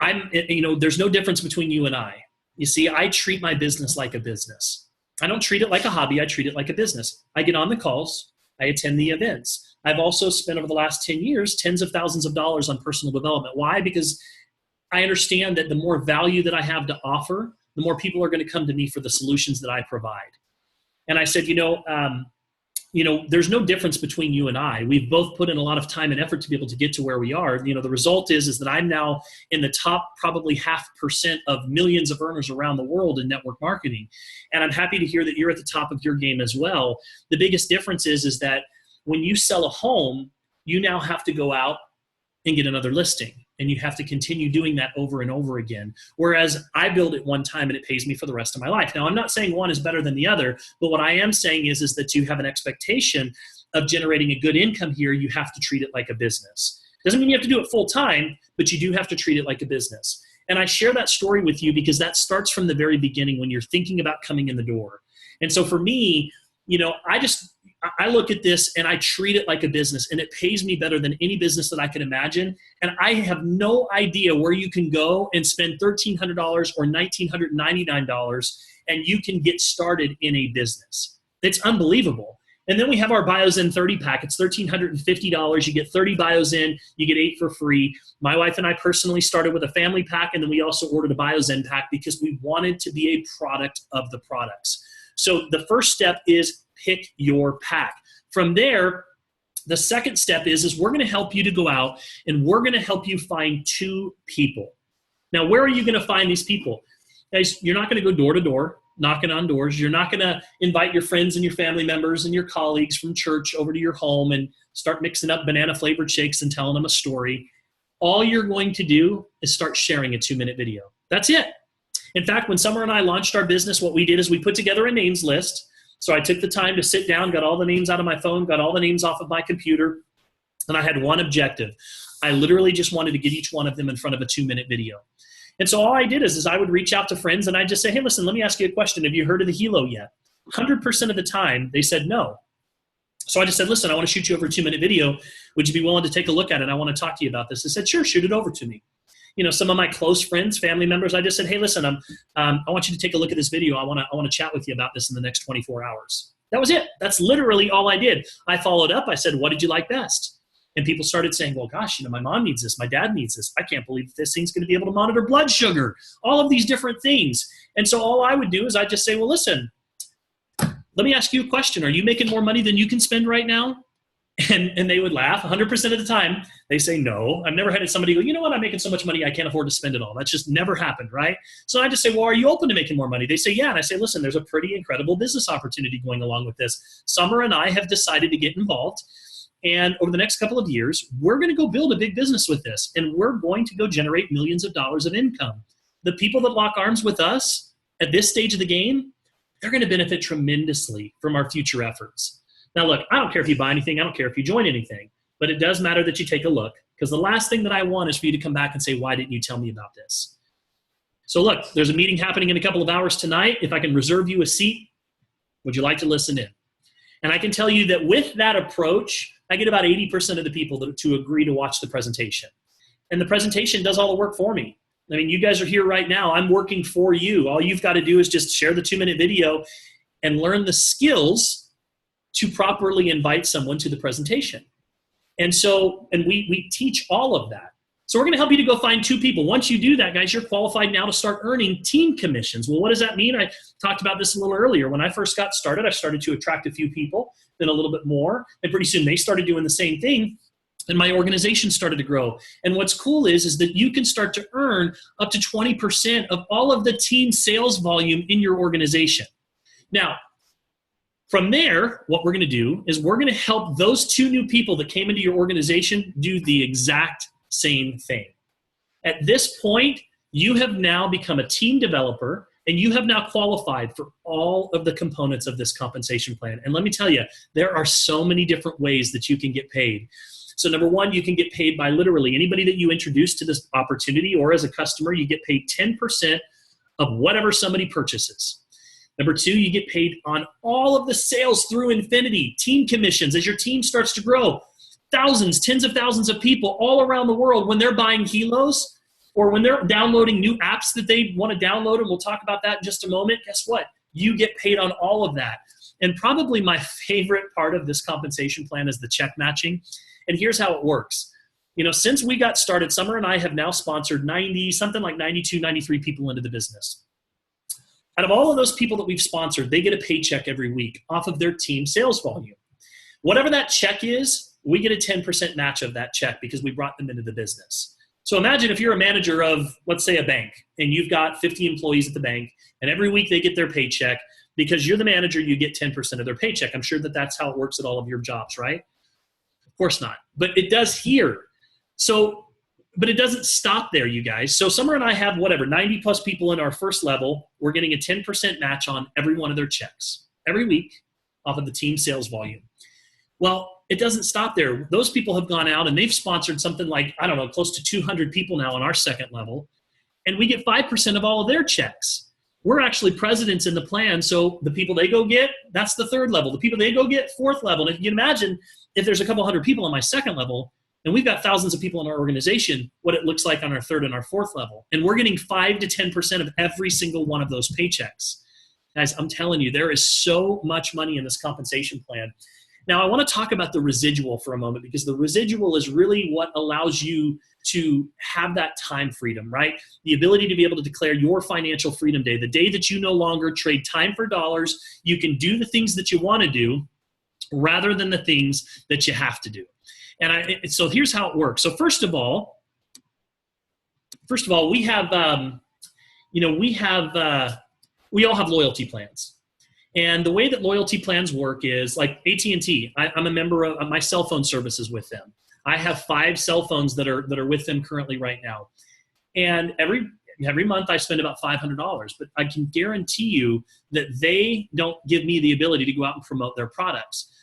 there's no difference between you and I. You see, I treat my business like a business. I don't treat it like a hobby. I treat it like a business. I get on the calls. I attend the events. I've also spent over the last 10 years, tens of thousands of dollars on personal development. Why? Because I understand that the more value that I have to offer, the more people are going to come to me for the solutions that I provide. And I said, there's no difference between you and I. We've both put in a lot of time and effort to be able to get to where we are. The result is that I'm now in the top probably 0.5% of millions of earners around the world in network marketing. And I'm happy to hear that you're at the top of your game as well. The biggest difference is that when you sell a home, you now have to go out and get another listing. And you have to continue doing that over and over again. Whereas I build it one time and it pays me for the rest of my life. Now, I'm not saying one is better than the other, but what I am saying is that you have an expectation of generating a good income here. You have to treat it like a business. Doesn't mean you have to do it full time, but you do have to treat it like a business. And I share that story with you because that starts from the very beginning when you're thinking about coming in the door. And so for me, I look at this and I treat it like a business, and it pays me better than any business that I can imagine. And I have no idea where you can go and spend $1,300 or $1,999 and you can get started in a business. It's unbelievable. And then we have our Bios in 30 pack. It's $1,350. You get 30 bios in, you get 8 for free. My wife and I personally started with a family pack, and then we also ordered a Bios in pack because we wanted to be a product of the products. So the first step is pick your pack. From there, the second step is we're going to help you to go out and we're going to help you find 2 people. Now, where are you going to find these people? Guys, you're not going to go door to door, knocking on doors. You're not going to invite your friends and your family members and your colleagues from church over to your home and start mixing up banana flavored shakes and telling them a story. All you're going to do is start sharing a 2-minute video. That's it. In fact, when Summer and I launched our business, what we did is we put together a names list. So I took the time to sit down, got all the names out of my phone, got all the names off of my computer, and I had one objective. I literally just wanted to get each one of them in front of a 2-minute video. And so all I did is I would reach out to friends and I'd just say, hey, listen, let me ask you a question. Have you heard of the Hilo yet? 100% of the time, they said no. So I just said, listen, I want to shoot you over a 2-minute video. Would you be willing to take a look at it? I want to talk to you about this. They said, sure, shoot it over to me. Some of my close friends, family members, I just said, hey, listen, I want you to take a look at this video. I want to chat with you about this in the next 24 hours. That was it. That's literally all I did. I followed up. I said, what did you like best? And people started saying, well, gosh, my mom needs this. My dad needs this. I can't believe this thing's going to be able to monitor blood sugar, all of these different things. And so all I would do is I'd just say, well, listen, let me ask you a question. Are you making more money than you can spend right now? And they would laugh. 100% of the time, they say no. I've never had somebody go, you know what, I'm making so much money, I can't afford to spend it all. That's just never happened, right? So I just say, well, are you open to making more money? They say, yeah. And I say, listen, there's a pretty incredible business opportunity going along with this. Summer and I have decided to get involved. And over the next couple of years, we're going to go build a big business with this. And we're going to go generate millions of dollars of income. The people that lock arms with us at this stage of the game, they're going to benefit tremendously from our future efforts. Now, look, I don't care if you buy anything. I don't care if you join anything. But it does matter that you take a look, because the last thing that I want is for you to come back and say, why didn't you tell me about this? So look, there's a meeting happening in a couple of hours tonight. If I can reserve you a seat, would you like to listen in? And I can tell you that with that approach, I get about 80% of the people to agree to watch the presentation. And the presentation does all the work for me. I mean, you guys are here right now. I'm working for you. All you've got to do is just share the 2-minute video and learn the skills to properly invite someone to the presentation. And we teach all of that. So we're going to help you to go find 2 people. Once you do that, guys, you're qualified now to start earning team commissions. Well, what does that mean? I talked about this a little earlier. When I first got started, I started to attract a few people, then a little bit more. And pretty soon they started doing the same thing. And my organization started to grow. And what's cool is that you can start to earn up to 20% of all of the team sales volume in your organization. Now, From there, what we're going to do is we're going to help those 2 new people that came into your organization do the exact same thing. At this point, you have now become a team developer, and you have now qualified for all of the components of this compensation plan. And let me tell you, there are so many different ways that you can get paid. So number 1, you can get paid by literally anybody that you introduce to this opportunity, or as a customer, you get paid 10% of whatever somebody purchases. Number 2, you get paid on all of the sales through infinity, team commissions. As your team starts to grow, thousands, tens of thousands of people all around the world, when they're buying helos or when they're downloading new apps that they want to download, and we'll talk about that in just a moment, guess what? You get paid on all of that. And probably my favorite part of this compensation plan is the check matching. And here's how it works. Since we got started, Summer and I have now sponsored something like 92, 93 people into the business. Out of all of those people that we've sponsored, they get a paycheck every week off of their team sales volume. Whatever that check is, we get a 10% match of that check because we brought them into the business. So imagine if you're a manager of, let's say, a bank, and you've got 50 employees at the bank, and every week they get their paycheck. Because you're the manager, you get 10% of their paycheck. I'm sure that that's how it works at all of your jobs, right? Of course not. But it does here. But it doesn't stop there, you guys. So Summer and I have 90 plus people in our first level. We're getting a 10% match on every one of their checks every week off of the team sales volume. Well, it doesn't stop there. Those people have gone out and they've sponsored something like, close to 200 people now on our second level. And we get 5% of all of their checks. We're actually presidents in the plan. So the people they go get, that's the third level. The people they go get, fourth level. And if you can imagine, if there's a couple hundred people on my second level, and we've got thousands of people in our organization, what it looks like on our third and our fourth level. And we're getting 5 to 10% of every single one of those paychecks. Guys, I'm telling you, there is so much money in this compensation plan. Now, I want to talk about the residual for a moment, because the residual is really what allows you to have that time freedom, right? The ability to be able to declare your financial freedom day, the day that you no longer trade time for dollars. You can do the things that you want to do rather than the things that you have to do. And so here's how it works. So first of all, we have, we all have loyalty plans. And the way that loyalty plans work is like AT&T. I'm a member of my cell phone services with them. I have 5 cell phones that are with them currently right now. And every month I spend about $500, but I can guarantee you that they don't give me the ability to go out and promote their products.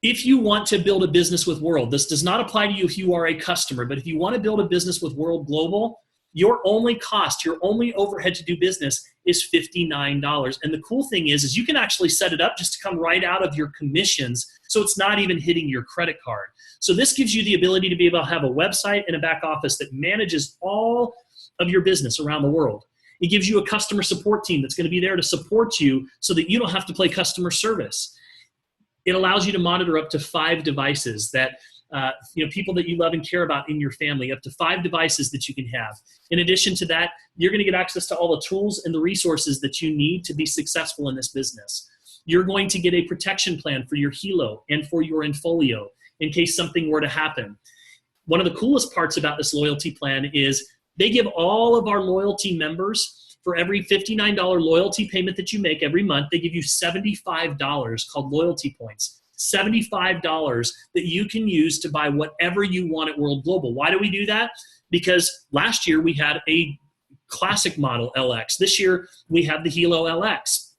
If you want to build a business with World, this does not apply to you if you are a customer, but if you want to build a business with World Global, your only cost, your only overhead to do business is $59. And the cool thing is you can actually set it up just to come right out of your commissions, so it's not even hitting your credit card. So this gives you the ability to be able to have a website and a back office that manages all of your business around the world. It gives you a customer support team that's going to be there to support you so that you don't have to play customer service. It allows you to monitor up to 5 devices that people that you love and care about in your family, up to 5 devices that you can have. In addition to that, you're going to get access to all the tools and the resources that you need to be successful in this business. You're going to get a protection plan for your Helo and for your Infolio in case something were to happen. One of the coolest parts about this loyalty plan is they give all of our loyalty members, for every $59 loyalty payment that you make every month, they give you $75 called loyalty points. $75 that you can use to buy whatever you want at World Global. Why do we do that? Because last year we had a classic model LX. This year we have the Helo LX.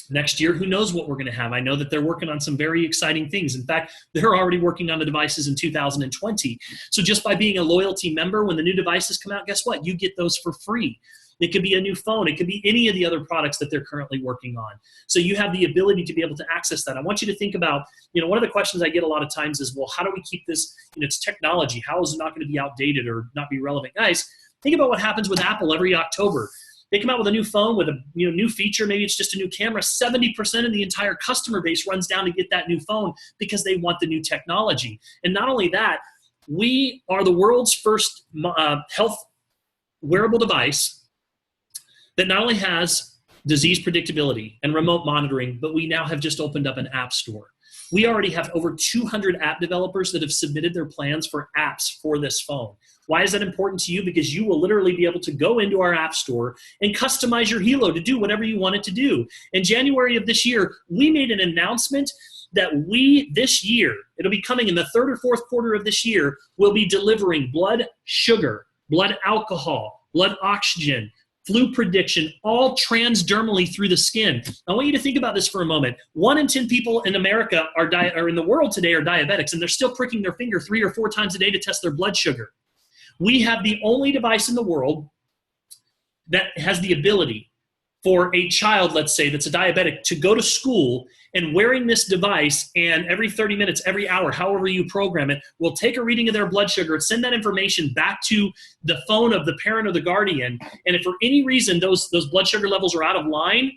Next year, who knows what we're going to have? I know that they're working on some very exciting things. In fact, they're already working on the devices in 2020. So just by being a loyalty member, when the new devices come out, guess what? You get those for free. It could be a new phone. It could be any of the other products that they're currently working on. So you have the ability to be able to access that. I want you to think about, one of the questions I get a lot of times is, well, how do we keep this, it's technology. How is it not going to be outdated or not be relevant? Guys, think about what happens with Apple every October. They come out with a new phone with a new feature. Maybe it's just a new camera. 70% of the entire customer base runs down to get that new phone because they want the new technology. And not only that, we are the world's first health wearable device that not only has disease predictability and remote monitoring, but we now have just opened up an app store. We already have over 200 app developers that have submitted their plans for apps for this phone. Why is that important to you? Because you will literally be able to go into our app store and customize your Helo to do whatever you want it to do. In January of this year, we made an announcement that this year, it'll be coming in the third or fourth quarter of this year, we'll be delivering blood sugar, blood alcohol, blood oxygen, flu prediction, all transdermally through the skin. I want you to think about this for a moment. 1 in 10 people in America or in the world today are diabetics, and they're still pricking their finger 3 or 4 times a day to test their blood sugar. We have the only device in the world that has the ability for a child, let's say, that's a diabetic to go to school and wearing this device, and every 30 minutes, every hour, however you program it, will take a reading of their blood sugar and send that information back to the phone of the parent or the guardian. And if for any reason those blood sugar levels are out of line,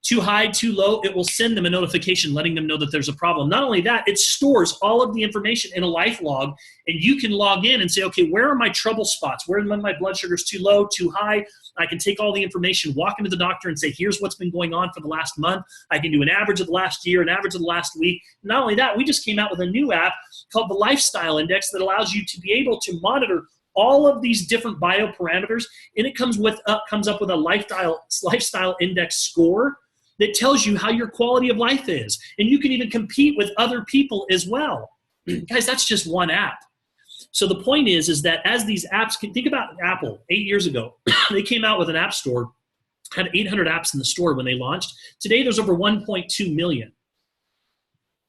too high, too low, it will send them a notification letting them know that there's a problem. Not only that, it stores all of the information in a life log, and you can log in and say, okay, where are my trouble spots? Where are my blood sugars too low, too high? I can take all the information, walk into the doctor and say, here's what's been going on for the last month. I can do an average of the last year, an average of the last week. Not only that, we just came out with a new app called the Lifestyle Index that allows you to be able to monitor all of these different bioparameters, and it comes up with a lifestyle index score that tells you how your quality of life is. And you can even compete with other people as well. Guys, that's just one app. So the point is that as these apps, think about Apple 8 years ago. They came out with an app store, had 800 apps in the store when they launched. Today, there's over 1.2 million.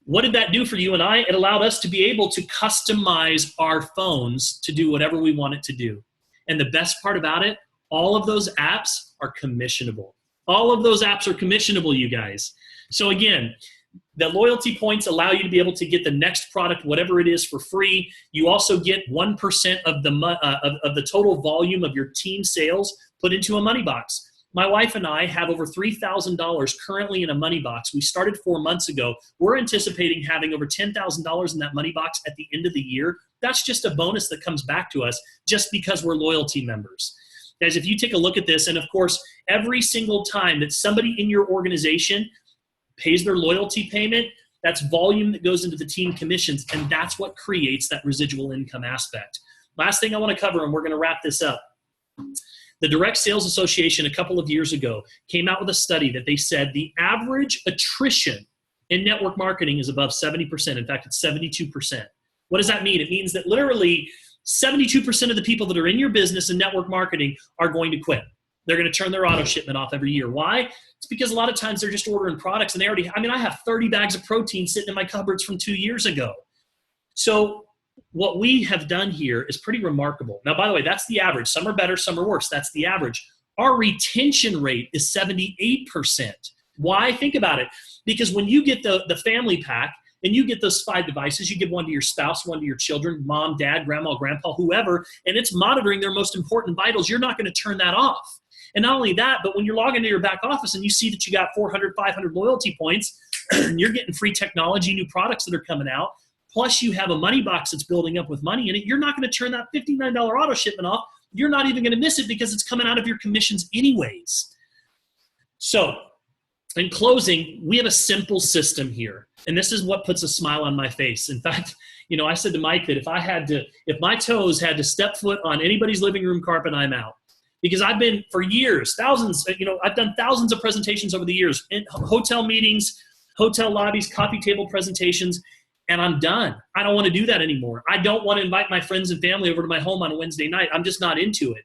What did that do for you and I? It allowed us to be able to customize our phones to do whatever we want it to do. And the best part about it, all of those apps are commissionable. All of those apps are commissionable, you guys. So again, the loyalty points allow you to be able to get the next product, whatever it is, for free. You also get 1% of the total volume of your team sales put into a money box. My wife and I have over $3,000 currently in a money box. We started 4 months ago. We're anticipating having over $10,000 in that money box at the end of the year. That's just a bonus that comes back to us just because we're loyalty members. Guys, if you take a look at this, and of course, every single time that somebody in your organization pays their loyalty payment, that's volume that goes into the team commissions, and that's what creates that residual income aspect. Last thing I want to cover, and we're going to wrap this up. The Direct Sales Association a couple of years ago came out with a study that they said the average attrition in network marketing is above 70%. In fact, it's 72%. What does that mean? It means that literally 72% of the people that are in your business and network marketing are going to quit. They're going to turn their auto shipment off every year. Why? It's because a lot of times they're just ordering products and I have 30 bags of protein sitting in my cupboards from 2 years ago. So what we have done here is pretty remarkable. Now, by the way, that's the average. Some are better, some are worse. That's the average. Our retention rate is 78%. Why? Think about it. Because when you get the family pack, and you get those 5 devices, you give one to your spouse, one to your children, mom, dad, grandma, grandpa, whoever, and it's monitoring their most important vitals, you're not going to turn that off. And not only that, but when you're logging into your back office and you see that you got 400, 500 loyalty points, you're getting free technology, new products that are coming out, plus you have a money box that's building up with money in it, you're not going to turn that $59 auto shipment off. You're not even going to miss it because it's coming out of your commissions anyways. So, in closing, we have a simple system here. And this is what puts a smile on my face. In fact, I said to Mike that if my toes had to step foot on anybody's living room carpet, I'm out. Because I've been for years, I've done thousands of presentations over the years in hotel meetings, hotel lobbies, coffee table presentations, and I'm done. I don't want to do that anymore. I don't want to invite my friends and family over to my home on a Wednesday night. I'm just not into it.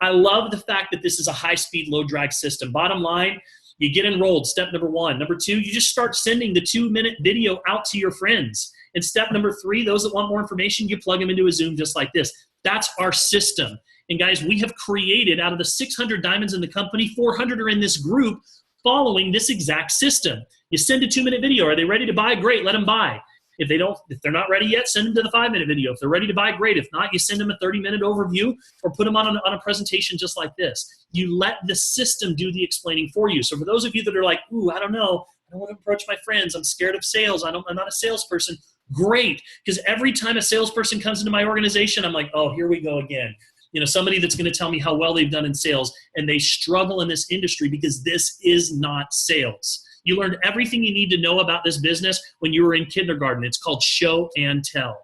I love the fact that this is a high-speed, low-drag system. Bottom line, you get enrolled, step number 1. Number 2, you just start sending the 2-minute video out to your friends. And step number 3, those that want more information, you plug them into a Zoom just like this. That's our system. And guys, we have created, out of the 600 diamonds in the company, 400 are in this group following this exact system. You send a 2-minute video. Are they ready to buy? Great, let them buy. If they're not ready yet, send them to the 5-minute video. If they're ready to buy, great. If not, you send them a 30-minute overview or put them on a presentation just like this. You let the system do the explaining for you. So for those of you that are like, ooh, I don't know, I don't want to approach my friends, I'm scared of sales, I'm not a salesperson, great. Because every time a salesperson comes into my organization, I'm like, oh, here we go again. Somebody that's going to tell me how well they've done in sales, and they struggle in this industry because this is not sales. You learned everything you need to know about this business when you were in kindergarten. It's called show and tell.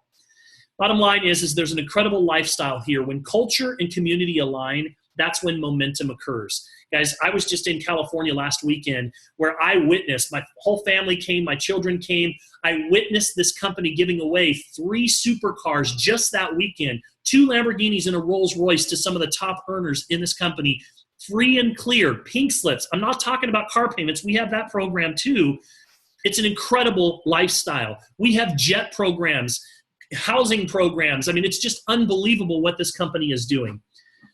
Bottom line is there's an incredible lifestyle here. When culture and community align, that's when momentum occurs. Guys, I was just in California last weekend where I witnessed, my whole family came, my children came. I witnessed this company giving away 3 supercars just that weekend, 2 Lamborghinis and a Rolls Royce to some of the top earners in this company, free and clear, pink slips. I'm not talking about car payments. We have that program too. It's an incredible lifestyle. We have jet programs, housing programs. I mean, it's just unbelievable what this company is doing.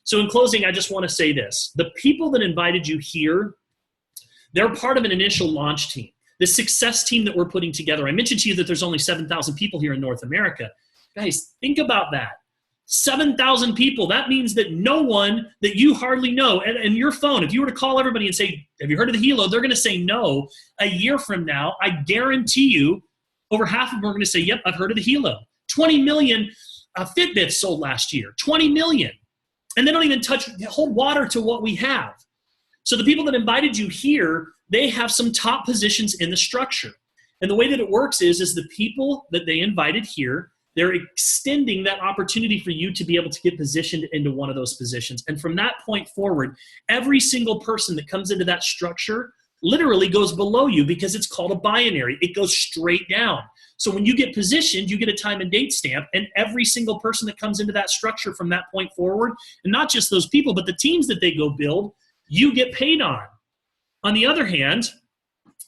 So in closing, I just want to say this. The people that invited you here, they're part of an initial launch team. The success team that we're putting together. I mentioned to you that there's only 7,000 people here in North America. Guys, think about that. 7,000 people. That means that no one that you hardly know, and your phone, if you were to call everybody and say, have you heard of the Hilo? They're going to say no. A year from now, I guarantee you, over half of them are going to say, yep, I've heard of the Hilo. 20 million Fitbits sold last year. 20 million. And they don't even hold water to what we have. So the people that invited you here, they have some top positions in the structure. And the way that it works is the people that they invited here, they're extending that opportunity for you to be able to get positioned into one of those positions. And from that point forward, every single person that comes into that structure literally goes below you because it's called a binary. It goes straight down. So when you get positioned, you get a time and date stamp, and every single person that comes into that structure from that point forward, and not just those people, but the teams that they go build, you get paid on. On the other hand,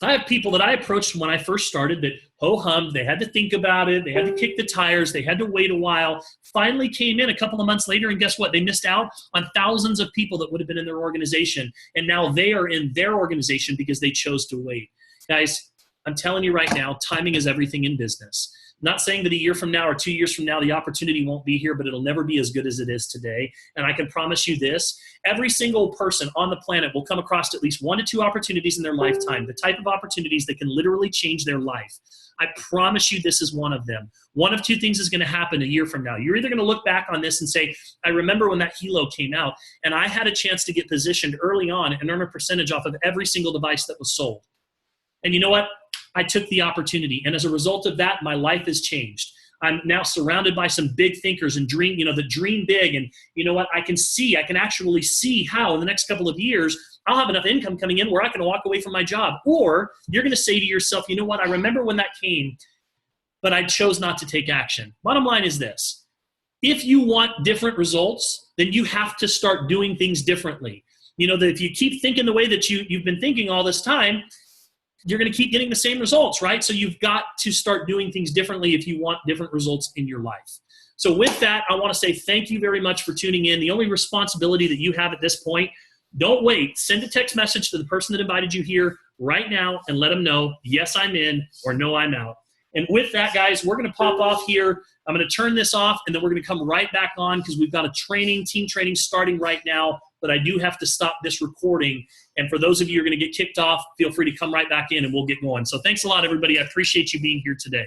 I have people that I approached when I first started that ho-hummed, they had to think about it, they had to kick the tires, they had to wait a while, finally came in a couple of months later, and guess what? They missed out on thousands of people that would have been in their organization, and now they are in their organization because they chose to wait. Guys, I'm telling you right now, timing is everything in business. I'm not saying that a year from now or 2 years from now the opportunity won't be here, but it'll never be as good as it is today. And I can promise you this, every single person on the planet will come across at least 1 to 2 opportunities in their lifetime, the type of opportunities that can literally change their life. I promise you this is one of them. One of 2 things is going to happen a year from now. You're either going to look back on this and say, I remember when that Hilo came out and I had a chance to get positioned early on and earn a percentage off of every single device that was sold. And you know what? I took the opportunity. And as a result of that, my life has changed. I'm now surrounded by some big thinkers and dream, that dream big. And you know what? I can actually see how in the next couple of years, I'll have enough income coming in where I can walk away from my job. Or you're going to say to yourself, you know what? I remember when that came, but I chose not to take action. Bottom line is this. If you want different results, then you have to start doing things differently. That if you keep thinking the way that you've been thinking all this time, you're going to keep getting the same results, right? So you've got to start doing things differently if you want different results in your life. So with that, I want to say thank you very much for tuning in. The only responsibility that you have at this point, don't wait. Send a text message to the person that invited you here right now and let them know, yes, I'm in, or no, I'm out. And with that, guys, we're going to pop off here. I'm going to turn this off, and then we're going to come right back on because we've got a team training starting right now, but I do have to stop this recording. And for those of you who are going to get kicked off, feel free to come right back in and we'll get going. So thanks a lot, everybody. I appreciate you being here today.